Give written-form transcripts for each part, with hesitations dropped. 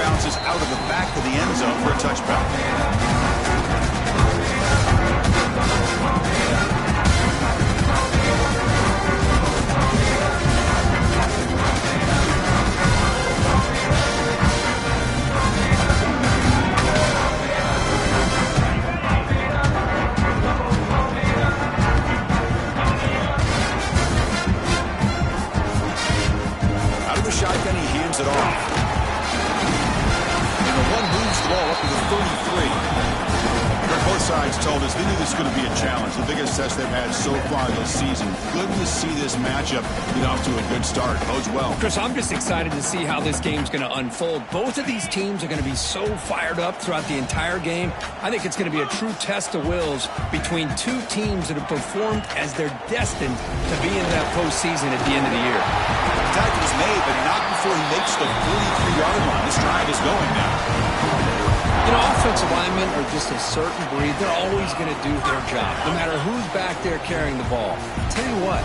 bounces out of the back of the end zone for a touchback. Shotgun, he hands it off. And the one moves the ball up to the 33. Both sides told us they knew this was going to be a challenge. The biggest test they've had so far this season. Good to see this matchup get off to a good start. Bodes well. Chris, I'm just excited to see how this game's going to unfold. Both of these teams are going to be so fired up throughout the entire game. I think it's going to be a true test of wills between two teams that have performed as they're destined to be in that postseason at the end of the year. The tackle is made, but not before he makes the 43-yard line. This drive is going now. You know, offensive linemen are just a certain breed. They're always going to do their job, no matter who's back there carrying the ball. I'll tell you what,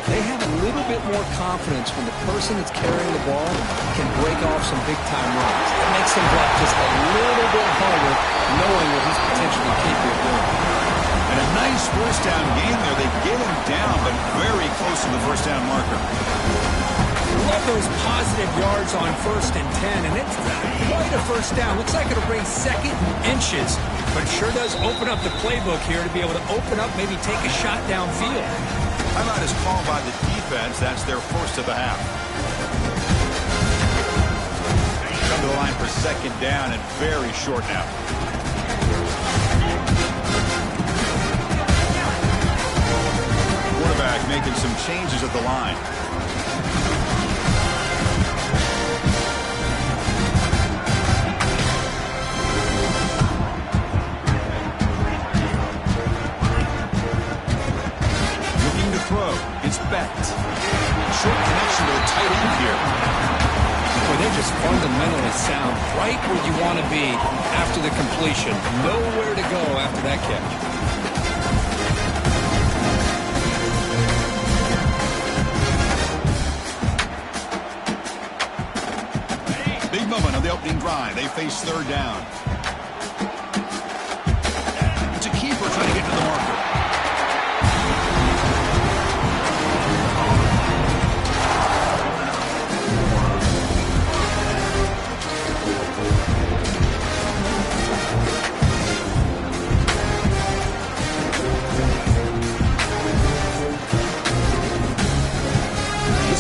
they have a little bit more confidence when the person that's carrying the ball can break off some big-time runs. It makes them block just a little bit harder, knowing what he's potentially capable of doing. And a nice first down game there. They get him down, but very close to the first down marker. Love those positive yards on 1st and 10, and it's not quite a first down. Looks like it'll bring second and inches, but it sure does open up the playbook here to be able to open up, maybe take a shot downfield. Timeout is called by the defense. That's their first of the half. Come to the line for second down and very short now. Quarterback making some changes at the line. It's Becht. Short connection to the tight end here. Well, they're just fundamentally sound right where you want to be after the completion. Nowhere to go after that catch. Big moment on the opening drive. They face third down. It's a keeper trying to get to the marker.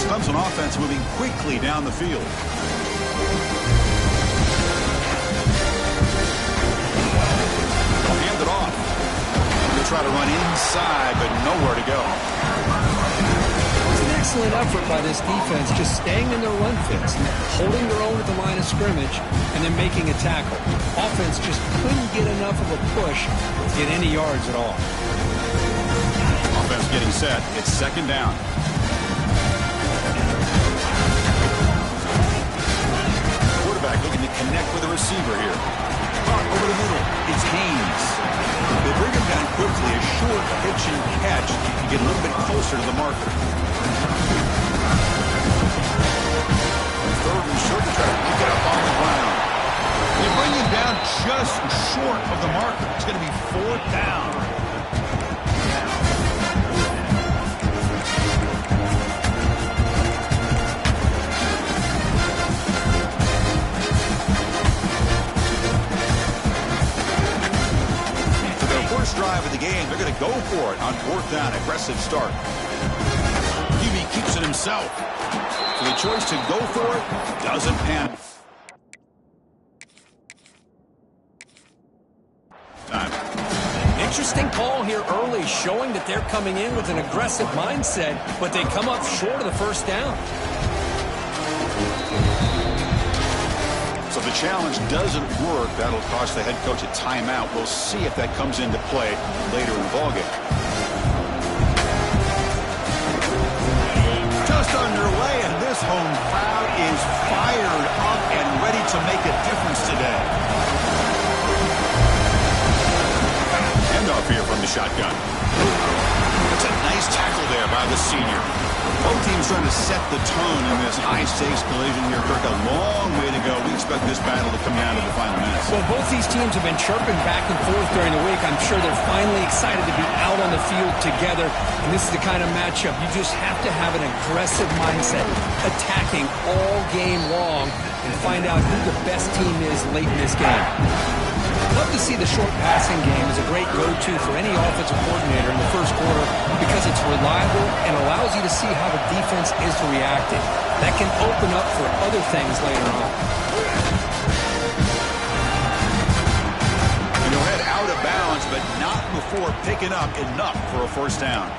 Clemson offense moving quickly down the field. Hand it off. They'll try to run inside, but nowhere to go. It's an excellent effort by this defense, just staying in their run fits, holding their own at the line of scrimmage, and then making a tackle. Offense just couldn't get enough of a push to get any yards at all. Offense getting set. It's second down. Looking to connect with the receiver here. Over the middle, it's Haynes. They bring him down quickly. A short pitch and catch to get a little bit closer to the marker. Third and short to try to pick it up on the ground. They bring him down just short of the marker. It's going to be fourth down. Drive of the game. They're going to go for it on fourth down. Aggressive start. QB keeps it himself. So the choice to go for it doesn't pan. Time. Interesting call here early, showing that they're coming in with an aggressive mindset, but they come up short of the first down. So if the challenge doesn't work, that'll cost the head coach a timeout. We'll see if that comes into play later in the ballgame. Just underway, and this home crowd is fired up and ready to make a difference today. Handoff here from the shotgun. It's a nice tackle there by the senior. Both teams trying to set the tone in this high-stakes collision here. Kirk, a long way to go. We expect this battle to come down to the final minutes? Well, both these teams have been chirping back and forth during the week. I'm sure they're finally excited to be out on the field together. And this is the kind of matchup you just have to have an aggressive mindset, attacking all game long, and find out who the best team is late in this game. Love to see the short passing game as a great go-to for any offensive coordinator in the first quarter because it's reliable and allows you to see how the defense is reacting. That can open up for other things later on. And he'll head out of bounds, but not before picking up enough for a first down.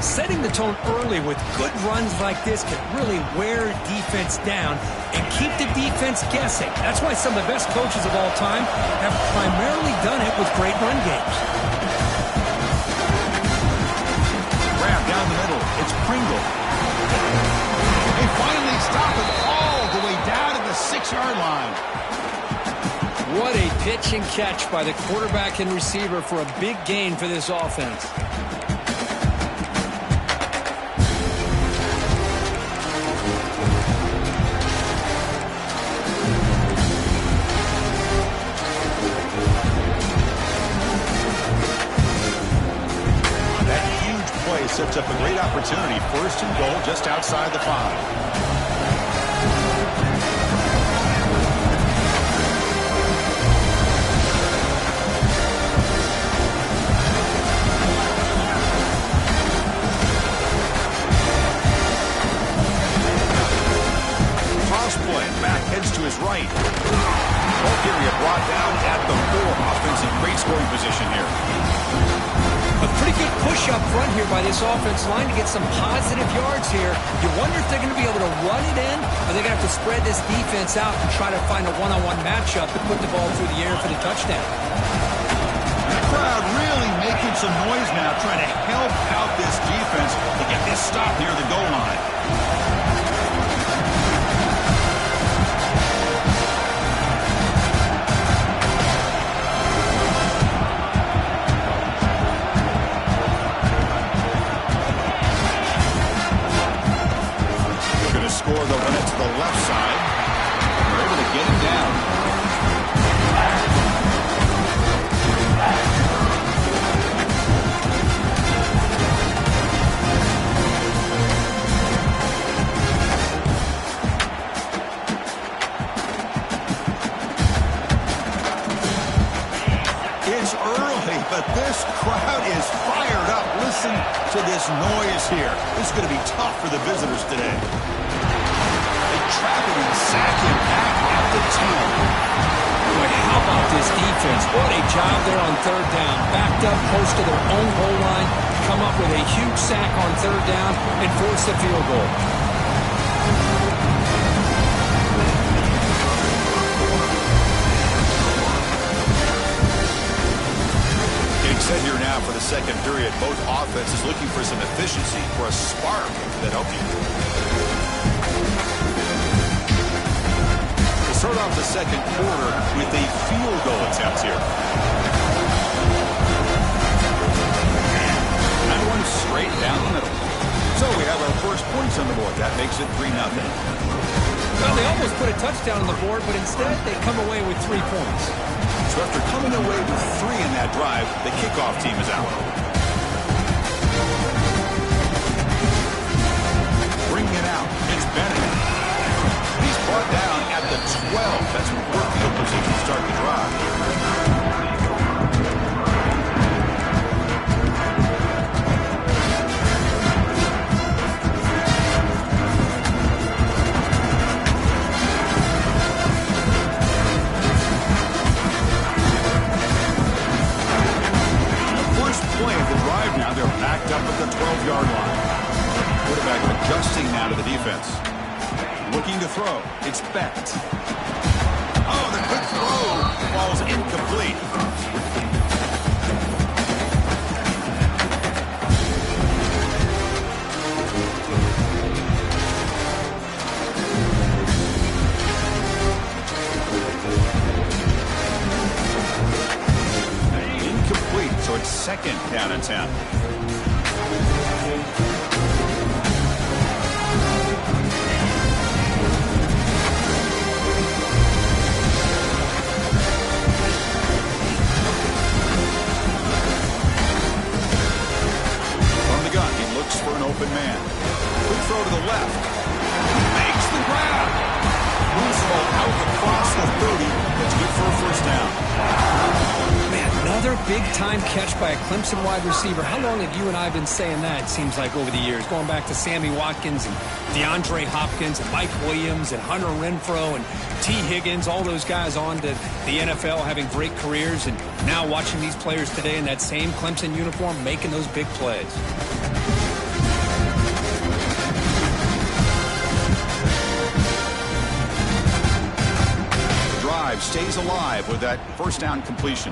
Setting the tone early with good runs like this can really wear defense down and keep the defense guessing. That's why some of the best coaches of all time have primarily done it with great run games. Grab down the middle. It's Pringle. They finally stop it all the way down to the 6-yard line. What a pitch and catch by the quarterback and receiver for a big gain for this offense. Sets up a great opportunity. First and goal just outside the 5. Cross play. Back heads to his right. Ball area brought down at the 4. Offense in great scoring position here. A pretty good push up front here by this offense line to get some positive yards here. You wonder if they're going to be able to run it in, or they're going to have to spread this defense out and try to find a one-on-one matchup to put the ball through the air for the touchdown. The crowd really making some noise now, trying to help out this defense to get this stop near the goal line. Score the limit to the left side. They're able to get him down. It's early, but this crowd is fired up. Listen to this noise here. This is going to be tough for the visitors today. Trap him and sack him back at the 10. Boy, how about this defense? What a job there on third down. Backed up close to their own goal line, come up with a huge sack on third down, and force the field goal. Getting set here now for the second period. Both offenses looking for some efficiency, for a spark that help you. Start off the second quarter with a field goal attempt here. And one straight down the middle. So we have our first points on the board. That makes it 3-0. Well, they almost put a touchdown on the board, but instead they come away with 3 points. So after coming away with 3 in that drive, the kickoff team is out. Bringing it out. It's Bennett. He's brought down at the 12. That's work field position to start the drive. The first play of the drive now, they're backed up at the 12-yard line. Quarterback adjusting now to the defense. Looking to throw. It's Becht. Oh, the quick throw falls incomplete. Incomplete, so it's second down and 10. big-time catch by a Clemson wide receiver. How long have you and I been saying that, it seems like, over the years? Going back to Sammy Watkins and DeAndre Hopkins and Mike Williams and Hunter Renfrow and T. Higgins, all those guys on to the NFL having great careers, and now watching these players today in that same Clemson uniform making those big plays. Stays alive with that first down completion.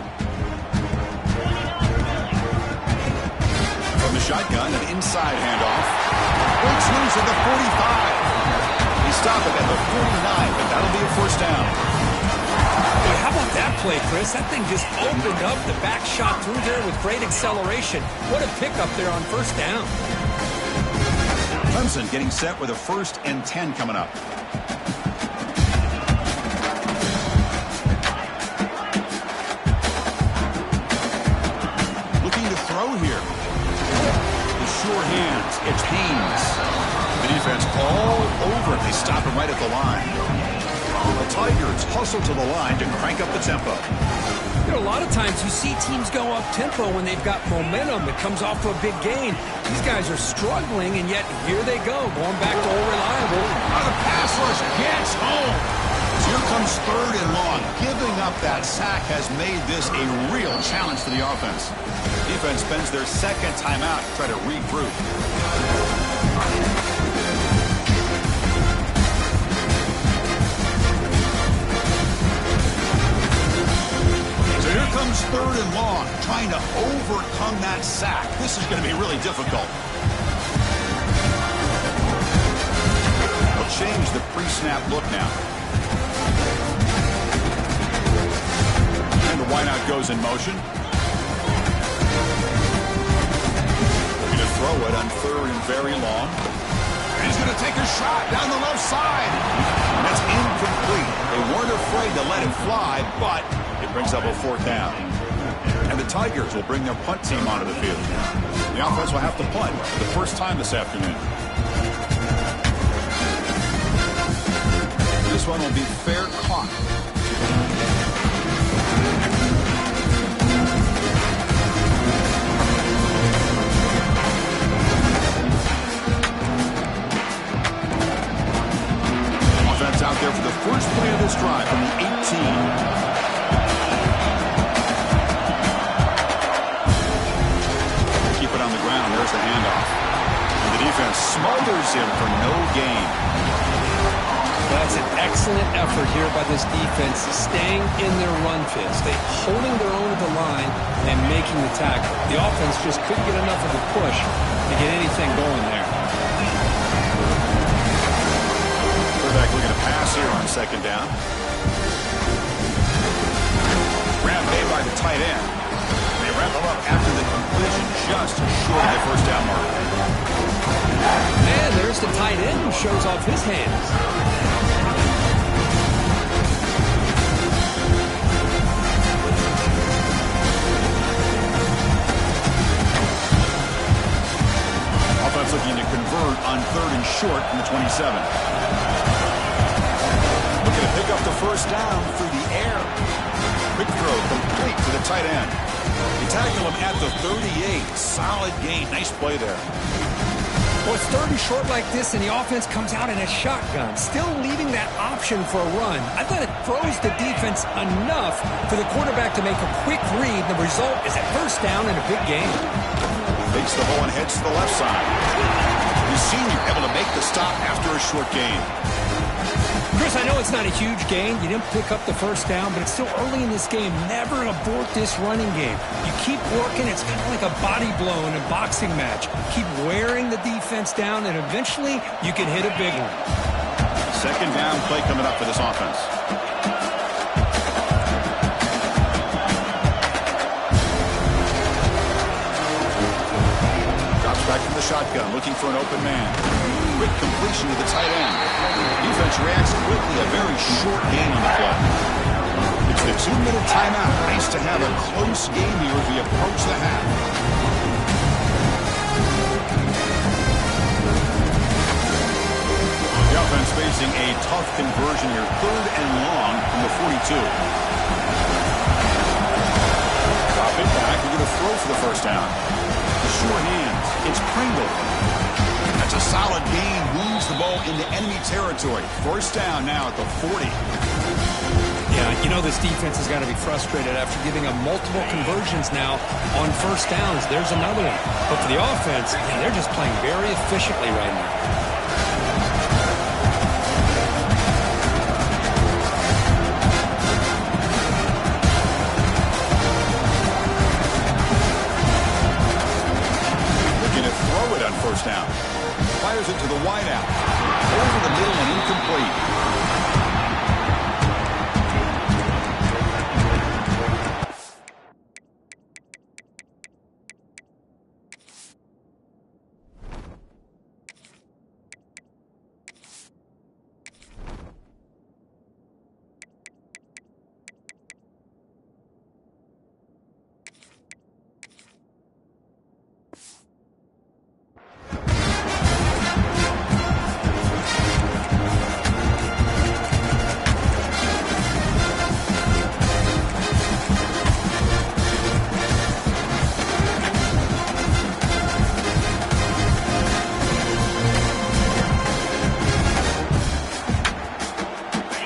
From the shotgun, an inside handoff. Breaks loose at the 45. He stopped it at the 49, but that'll be a first down. Hey, how about that play, Chris? That thing just opened up. The back shot through there with great acceleration. What a pickup there on first down. Clemson getting set with a 1st and 10 coming up. Here. The sure hands. It's Haynes. The defense all over. They stop him right at the line. The Tigers hustle to the line to crank up the tempo. You know, a lot of times you see teams go up tempo when they've got momentum. It comes off for a big gain. These guys are struggling, and yet here they go, going back to old reliable. The pass rush gets home. Here comes 3rd and long. Giving up that sack has made this a real challenge for the offense. Defense spends their 2nd timeout to try to regroup. So here comes 3rd and long, trying to overcome that sack. This is going to be really difficult. They'll change the pre-snap look now. And the wideout goes in motion. Going to throw it on 3rd and very long. And he's going to take a shot down the left side. And that's incomplete. They weren't afraid to let it fly, but it brings up a 4th down. And the Tigers will bring their punt team onto the field. The offense will have to punt for the first time this afternoon. This one will be fair caught. Out there for the first play of this drive from the 18. Keep it on the ground. There's the handoff. And the defense smothers him for no gain. That's an excellent effort here by this defense, staying in their run fist. They holding their own at the line and making the tackle. The offense just couldn't get enough of a push to get anything going there. Looking to pass here on 2nd down. Grab made by the tight end. They wrap him up after the completion, just short of the first down mark. And there's the tight end who shows off his hands. Offense looking to convert on 3rd and short from the 27. Looking to pick up the first down through the air. Quick throw complete to the tight end. He tackled him at the 38. Solid gain. Nice play there. Well, it's 3rd and short like this, and the offense comes out in a shotgun, still leaving that option for a run. I thought it throws the defense enough for the quarterback to make a quick read. The result is a first down and a big gain. Fakes the hole and heads to the left side. The senior able to make the stop after a short gain. Chris, I know it's not a huge gain. You didn't pick up the first down, but it's still early in this game. Never abort this running game. You keep working. It's kind of like a body blow in a boxing match. Keep wearing the defense down, and eventually you can hit a big one. 2nd down play coming up for this offense. Drops back from the shotgun, looking for an open man. Quick completion to the tight end. Defense reacts quickly, a very short gain on the play. It's the 2-minute timeout. Nice to have a close game here as we approach the half. The offense facing a tough conversion here. 3rd and long from the 42. Drop it back. We're going to throw for the first down. Short hands. It's Pringle. That's a solid gain. Moves the ball into enemy territory. First down now at the 40. Yeah, you know this defense has got to be frustrated after giving up multiple conversions now on first downs. There's another one. But for the offense, man, they're just playing very efficiently right now. Looking to throw it on first down. Fires it to the wideout. Over the middle and incomplete.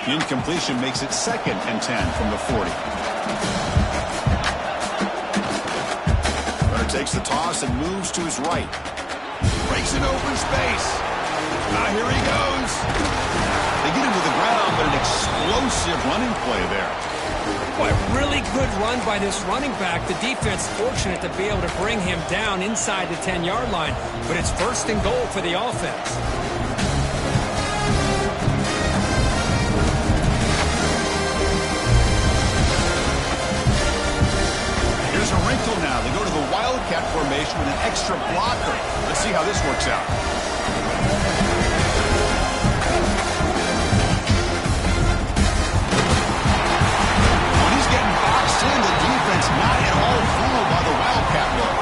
Incompletion makes it 2nd and 10 from the 40. Runner takes the toss and moves to his right. Breaks an open space. Here he goes. They get him to the ground, but an explosive running play there. Boy, really good run by this running back. The defense fortunate to be able to bring him down inside the 10-yard line, but it's 1st and goal for the offense. There's a wrinkle now. They go to the Wildcat formation with an extra blocker. Let's see how this works out. When he's getting boxed in, the defense not at all fooled by the Wildcat look.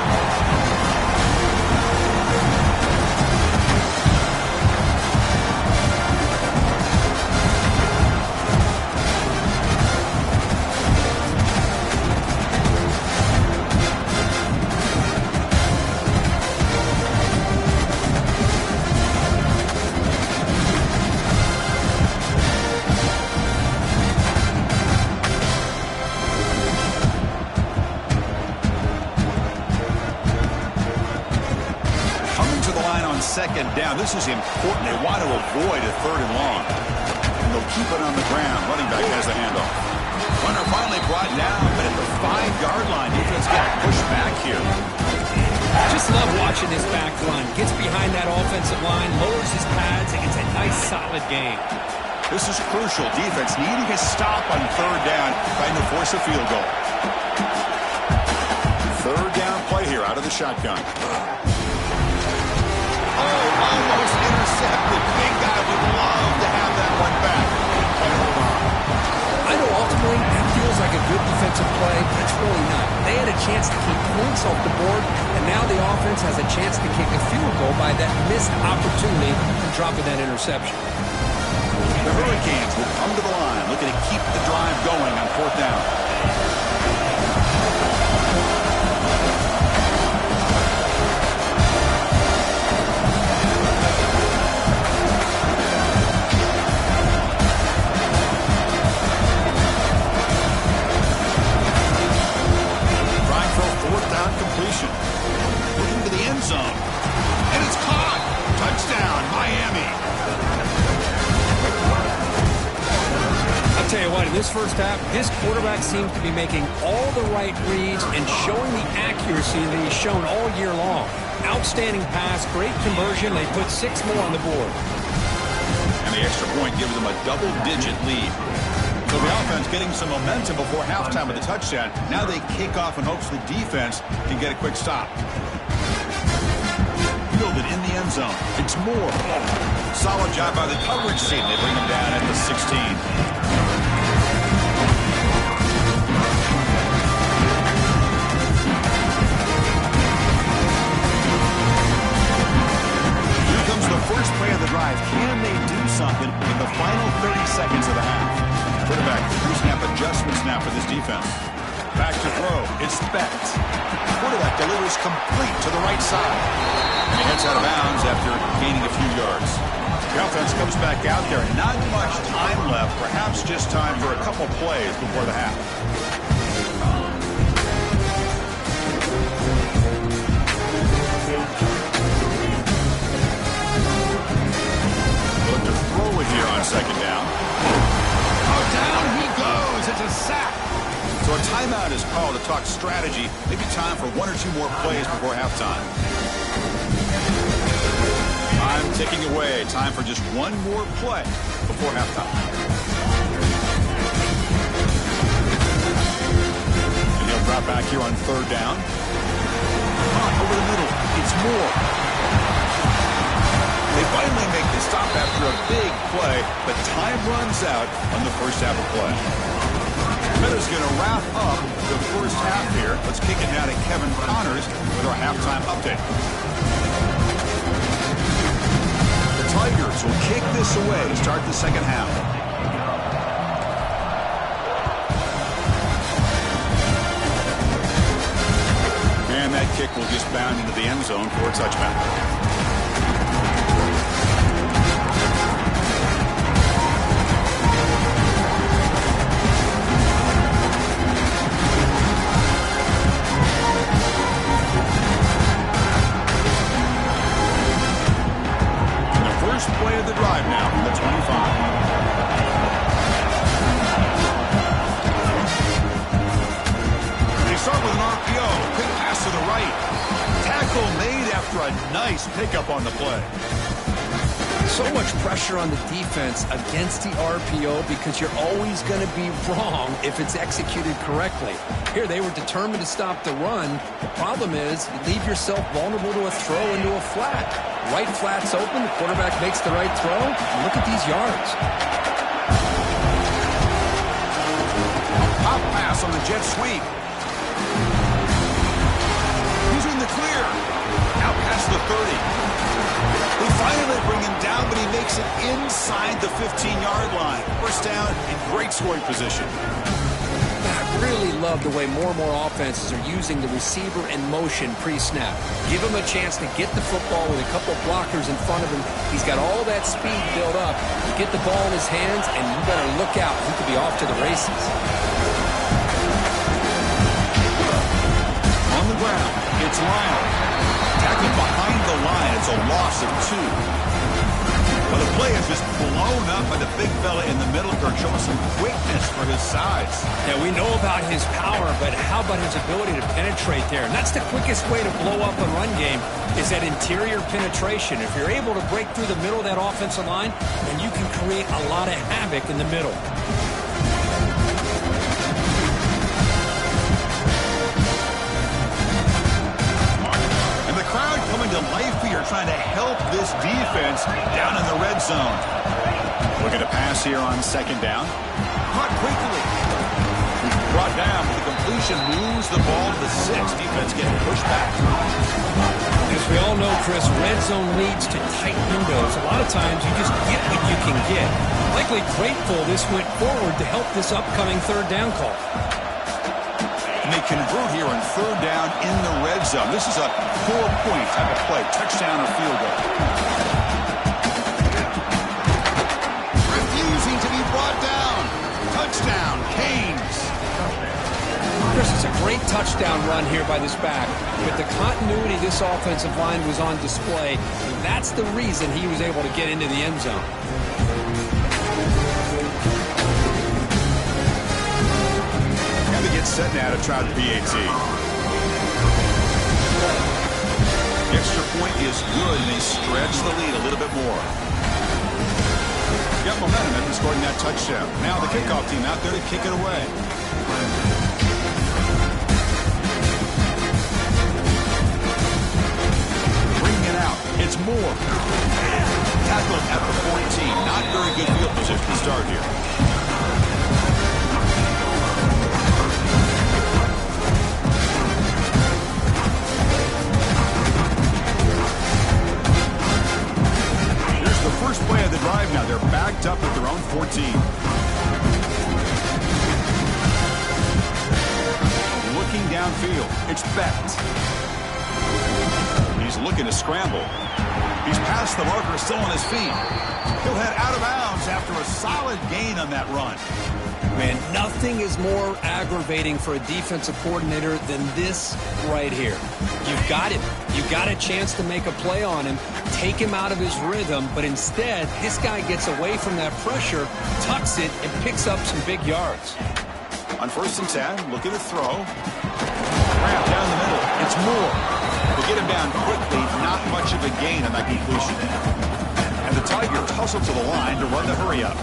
Second down. This is important. They want to avoid a 3rd and long. And they'll keep it on the ground. Running back has the handoff. Runner finally brought down, but at the 5-yard line, defense got pushed back here. Just love watching this back run. Gets behind that offensive line, lowers his pads, and gets a nice solid gain. This is crucial. Defense needing a stop on 3rd down, trying to force a field goal. 3rd down play here out of the shotgun. Almost intercepted. Big guy would love to have that one back. I know ultimately that feels like a good defensive play, but it's really not. They had a chance to keep points off the board, and now the offense has a chance to kick a field goal by that missed opportunity and dropping that interception. The Hurricanes will come to the line, looking to keep the drive going on 4th down. Completion. Looking to the end zone. And it's caught. Touchdown, Miami. I'll tell you what, in this first half, this quarterback seems to be making all the right reads and showing the accuracy that he's shown all year long. Outstanding pass, great conversion. They put 6 more on the board. And the extra point gives them a double-digit lead. So the offense getting some momentum before halftime with the touchdown. Now they kick off in hopes the defense can get a quick stop. Fielded in the end zone. It's Moore. Solid job by the coverage team. They bring him down at the 16. First play of the drive. Can they do something in the final 30 seconds of the half? Quarterback, pre-snap adjustments now for this defense. Back to throw. It's Beck. Quarterback delivers complete to the right side. And he heads out of bounds after gaining a few yards. The offense comes back out there. Not much time left. Perhaps just time for a couple plays before the half. Look to throw it here on second down. Oh, down he goes. It's a sack. So a timeout is called to talk strategy. Maybe time for one or two more plays before halftime. Time ticking away. Time for just one more play before halftime. And he'll drop back here on third down. Over the middle. It's Moore. They finally make the stop after a big play, but time runs out on the first half of play. Meadows going to wrap up the first half here. Let's kick it now to Kevin Connors with our halftime update. The Tigers will kick this away to start the second half. And that kick will just bound into the end zone for a touchback. First play of the drive now from the 25. They start with an RPO. Quick pass to the right. Tackle made after a nice pickup on the play. So much pressure on the defense against the RPO because you're always going to be wrong if it's executed correctly. Here they were determined to stop the run. The problem is you leave yourself vulnerable to a throw into a flat. Right flat's open, the quarterback makes the right throw, and look at these yards. Pop pass on the jet sweep. He's in the clear. Out past the 30. They finally bring him down, but he makes it inside the 15-yard line. First down in great scoring position. I really love the way more and more offenses are using the receiver in motion pre-snap. Give him a chance to get the football with a couple blockers in front of him. He's got all that speed built up. You get the ball in his hands, and you better look out. He could be off to the races. On the ground, it's Lyle. Tackled behind the line. It's a loss of 2. Well, the play is just blown up by the big fella in the middle. Kirk showing some quickness for his size. Yeah, we know about his power, but how about his ability to penetrate there? And that's the quickest way to blow up a run game is that interior penetration. If you're able to break through the middle of that offensive line, then you can create a lot of havoc in the middle. Coming to life here, trying to help this defense down in the red zone. Looking to pass here on second down. Caught quickly. Brought down with the completion, moves the ball to the 6. Defense getting pushed back. As we all know, Chris, red zone leads to tight windows. A lot of times you just get what you can get. Likely grateful this went forward to help this upcoming third down call. And they convert here on third down in the red zone. This is a 4-point type of play, touchdown or field goal. Refusing to be brought down. Touchdown, Canes. Chris, it's a great touchdown run here by this back. But the continuity this offensive line was on display, and that's the reason he was able to get into the end zone. Gets set now to try the PAT. The extra point is good, and they stretch the lead a little bit more. Got momentum after scoring that touchdown. Now the kickoff team out there to kick it away. Bringing it out. It's Moore. Tackled at the 14. Not very good field position to start here. First play of the drive now. They're backed up at their own 14. downfield. It's Beck. He's looking to scramble. He's past the marker, still on his feet. He'll head out of bounds after a solid gain on that run. Man, nothing is more aggravating for a defensive coordinator than this right here. You've got him. You've got a chance to make a play on him, take him out of his rhythm, but instead, this guy gets away from that pressure, tucks it, and picks up some big yards. On 1st and 10, looking to throw. Wrap down the middle. It's Moore. They get him down quickly, not much of a gain on that completion. And the Tigers hustle to the line to run the hurry-up.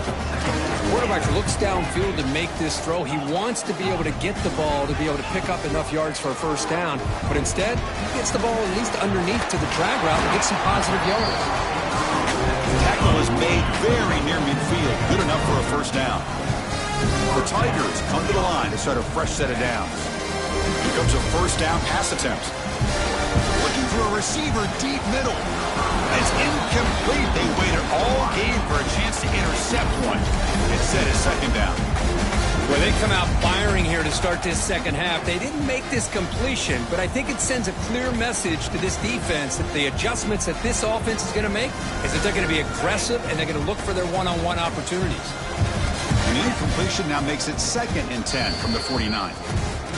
Quarterback looks downfield to make this throw. He wants to be able to get the ball to be able to pick up enough yards for a first down, but instead, he gets the ball at least underneath to the drag route and gets some positive yards. The tackle is made very near midfield, good enough for a first down. The Tigers come to the line to start a fresh set of downs. Here comes a first down pass attempt. Looking for a receiver deep middle. It's incomplete. They waited all game for a chance to intercept one. Instead, it's second down. Well, they come out firing here to start this second half. They didn't make this completion, but I think it sends a clear message to this defense that the adjustments that this offense is going to make is that they're going to be aggressive and they're going to look for their one-on-one opportunities. The incompletion now makes it 2nd and 10 from the 49.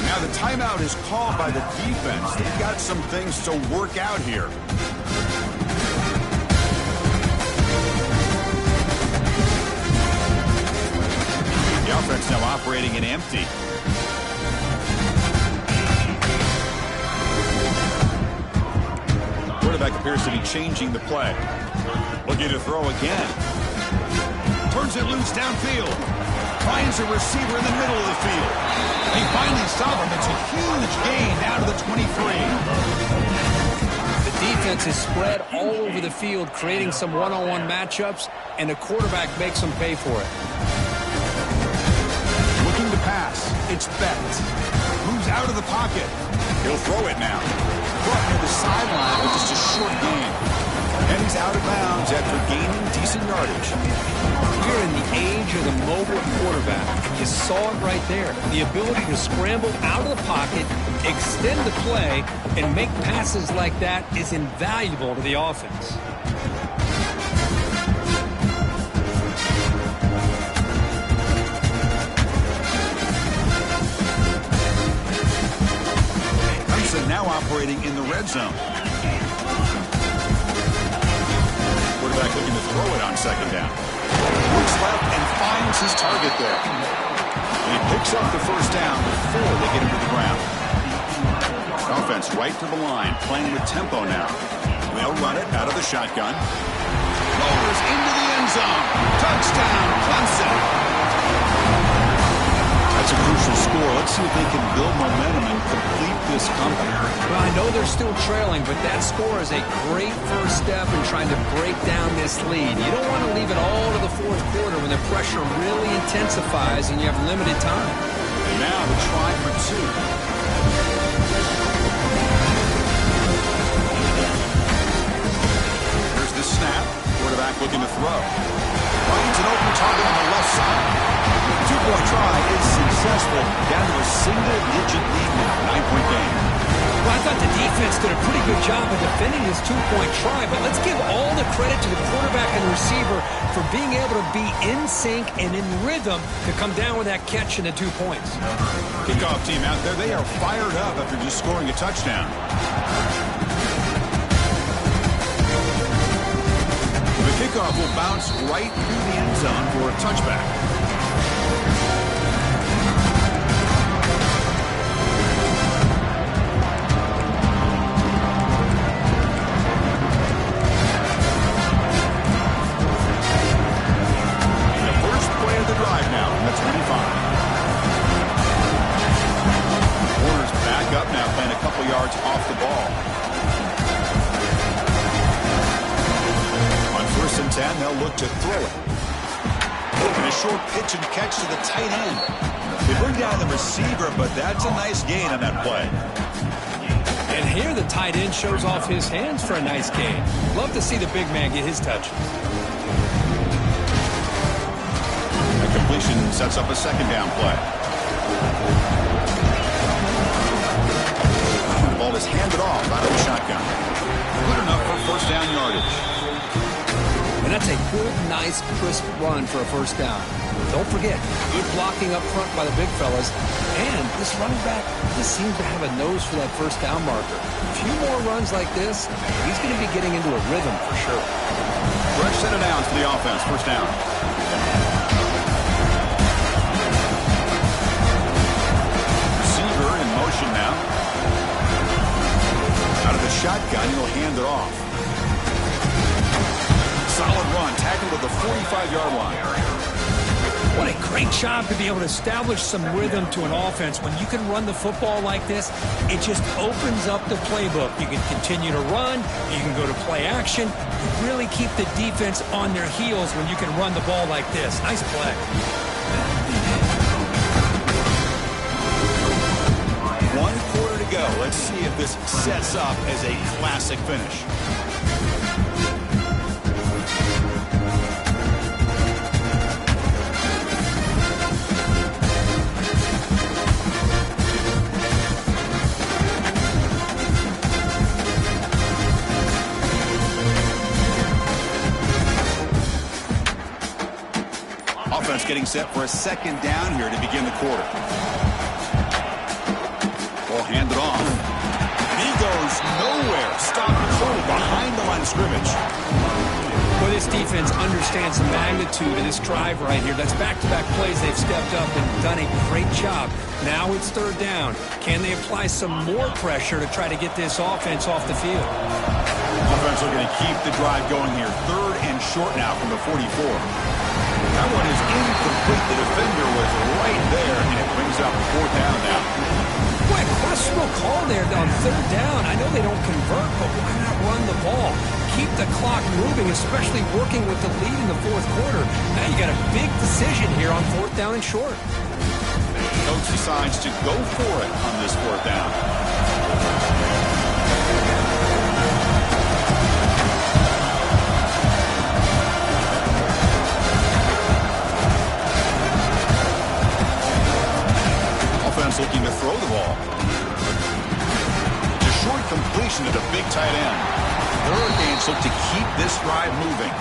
Now the timeout is called by the defense. They've got some things to work out here. The offense now operating in empty. Quarterback appears to be changing the play. Looking to throw again. Turns it loose downfield. Finds a receiver in the middle of the field. They finally stop him. It's a huge gain down to the 23. The defense is spread all over the field, creating some one-on-one matchups, and the quarterback makes them pay for it. Looking to pass. It's Beck. Moves out of the pocket. He'll throw it now. Brought near the sideline with just a short gain. And he's out of bounds after gaining decent yardage. We're in the age of the mobile quarterback. You saw it right there. The ability to scramble out of the pocket, extend the play, and make passes like that is invaluable to the offense. Clemson now operating in the red zone. Quarterback looking to throw it on second down. Looks left and finds his target there. And he picks up the first down before they get him to the ground. Offense right to the line, playing with tempo now. They'll run it out of the shotgun. Lowers into the end zone. Touchdown, Clemson. That's a crucial score. Let's see if they can build momentum and complete this comeback. Well, I know they're still trailing, but that score is a great first step in trying to break down this lead. You don't want to leave it all to the fourth quarter when the pressure really intensifies and you have limited time. And now the try for two. Here's the snap. Quarterback looking to throw. Finds an open target on the left side. Two-point try is successful. Down to a single-digit lead now. 9-point game. Well, I thought the defense did a pretty good job of defending this two-point try, but let's give all the credit to the quarterback and the receiver for being able to be in sync and in rhythm to come down with that catch and the 2 points. Kickoff team out there. They are fired up after just scoring a touchdown. The kickoff will bounce right through the end zone for a touchback. Off the ball. On 1st and 10, they'll look to throw it. And a short pitch and catch to the tight end. They bring down the receiver, but that's a nice gain on that play. And here the tight end shows off his hands for a nice gain. Love to see the big man get his touch. The completion sets up a second down play. ball is handed off out of the shotgun. Good enough for first down yardage. And that's a good, nice, crisp run for a first down. Don't forget, good blocking up front by the big fellas. And this running back just seems to have a nose for that first down marker. A few more runs like this, he's going to be getting into a rhythm for sure. Fresh set of downs for the offense. First down. Receiver in motion now. Out of the shotgun, he'll hand it off. Solid run, tackled at the 45-yard line. What a great job to be able to establish some rhythm to an offense. When you can run the football like this, it just opens up the playbook. You can continue to run. You can go to play action. You really keep the defense on their heels when you can run the ball like this. Nice play. 1 quarter to go. Let's see if this sets up as a classic finish. Offense getting set for a second down here to begin the quarter. Ball handed off. And he goes nowhere. Stopped cold behind the line of scrimmage. Well, this defense understands the magnitude of this drive right here. That's back-to-back plays. They've stepped up and done a great job. Now it's third down. Can they apply some more pressure to try to get this offense off the field? Offense looking to keep the drive going here. Third and short now from the 44. That one is incomplete. The defender was right there, and it brings up fourth down now. Boy, questionable call there on third down. I know they don't convert, but why not run the ball? Keep the clock moving, especially working with the lead in the fourth quarter. Now you got a big decision here on fourth down and short. Coach decides to go for it on this fourth down. Looking to throw the ball. It's a short completion to the big tight end. The Hurricanes look to keep this drive moving.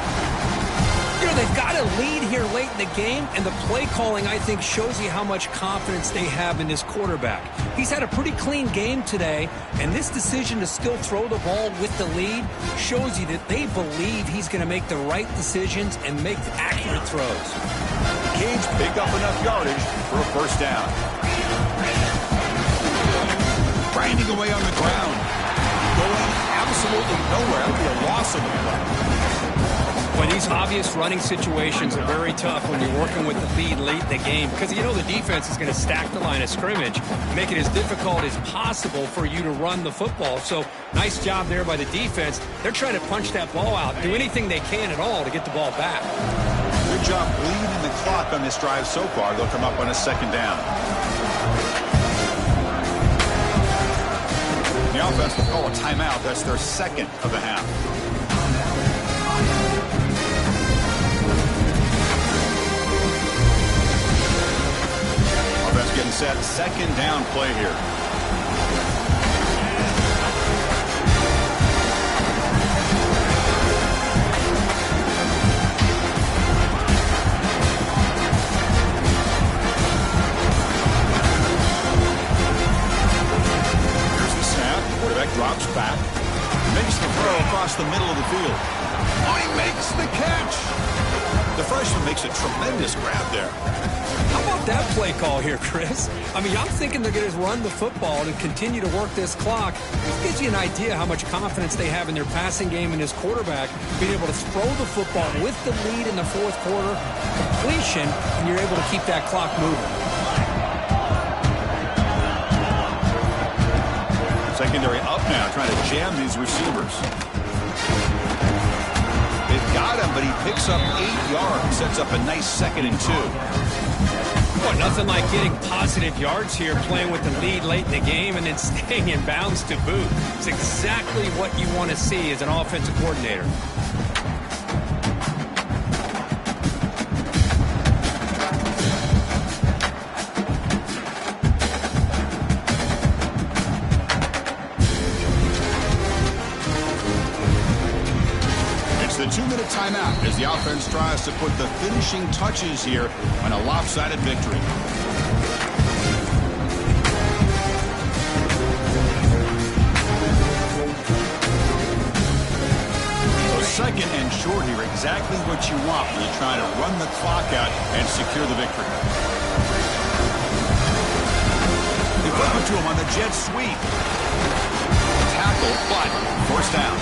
You know, they've got a lead here late in the game, and the play calling, I think, shows you how much confidence they have in this quarterback. He's had a pretty clean game today, and this decision to still throw the ball with the lead shows you that they believe he's going to make the right decisions and make accurate throws. The Canes pick up enough yardage for a first down. Grinding away on the ground. Going absolutely nowhere. That would be a loss of the play. Well, these obvious running situations are very tough when you're working with the lead late in the game because you know the defense is going to stack the line of scrimmage, make it as difficult as possible for you to run the football. So nice job there by the defense. They're trying to punch that ball out, do anything they can at all to get the ball back. Good job bleeding the clock on this drive so far. They'll come up on a second down. The offense will call a timeout. That's their second of the half. Offense getting set. Second down play here. Drops back, makes the throw across the middle of the field. Oh, he makes the catch. The freshman makes a tremendous grab there. How about that play call here, Chris? I mean, I'm thinking they're going to run the football and continue to work this clock. This gives you an idea how much confidence they have in their passing game and his quarterback, being able to throw the football with the lead in the fourth quarter, completion, and you're able to keep that clock moving. Secondary up now, trying to jam these receivers. They've got him, but he picks up 8 yards, sets up a nice 2nd and 2. Well, nothing like getting positive yards here, playing with the lead late in the game, and then staying in bounds to boot. It's exactly what you want to see as an offensive coordinator. timeout as the offense tries to put the finishing touches here on a lopsided victory. Second and short here, exactly what you want when you're trying to run the clock out and secure the victory. They flip it to him on the jet sweep. Tackle, but first down.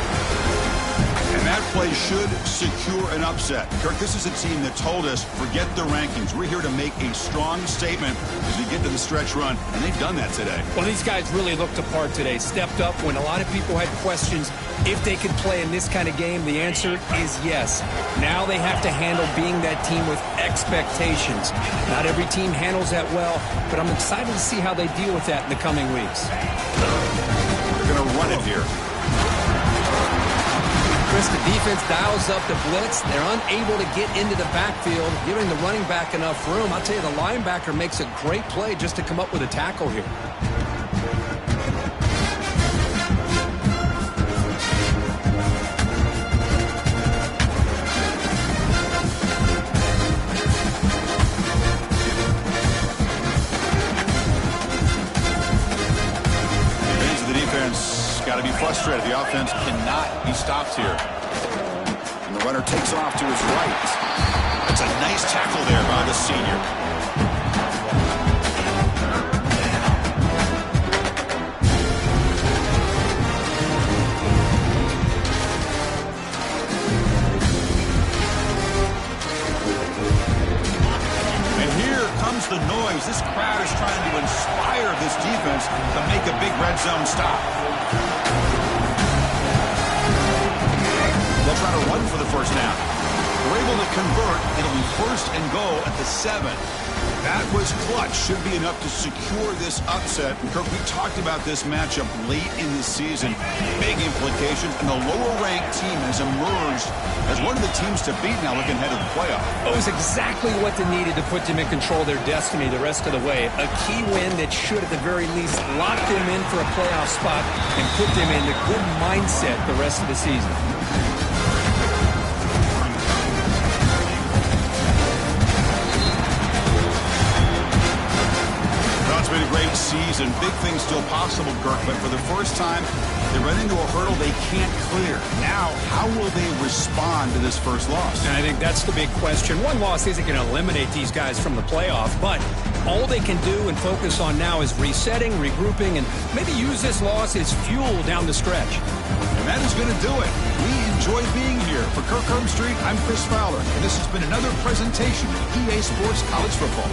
And that play should secure an upset. Kirk, this is a team that told us, forget the rankings. We're here to make a strong statement as we get to the stretch run, and they've done that today. Well, these guys really looked apart today, stepped up when a lot of people had questions if they could play in this kind of game. The answer is yes. Now they have to handle being that team with expectations. Not every team handles that well, but I'm excited to see how they deal with that in the coming weeks. They're going to run it here. Chris, the defense dials up the blitz. They're unable to get into the backfield, giving the running back enough room. I'll tell you, the linebacker makes a great play just to come up with a tackle here. Got to be frustrated. The offense cannot be stopped here. And the runner takes off to his right. That's a nice tackle there by the senior. And here comes the noise. This crowd is trying to inspire this defense to make a big red zone stop. They'll try to run for the first down. We're able to convert. It'll be first and goal at the 7. That was clutch. Should be enough to secure this upset. And Kirk, we talked about this matchup late in the season. Big implications. And the lower-ranked team has emerged as one of the teams to beat now looking ahead of the playoff. It was exactly what they needed to put them in control of their destiny the rest of the way. A key win that should, at the very least, lock them in for a playoff spot and put them in a good mindset the rest of the season. It's been a great season. Big things still possible, Kirk, but for the first time, they run into a hurdle they can't clear. Now, how will they respond to this first loss? And I think that's the big question. One loss isn't going to eliminate these guys from the playoff, but all they can do and focus on now is resetting, regrouping, and maybe use this loss as fuel down the stretch. And that is going to do it. We enjoy being here. For Kirk Street, I'm Chris Fowler, and this has been another presentation of EA Sports College Football.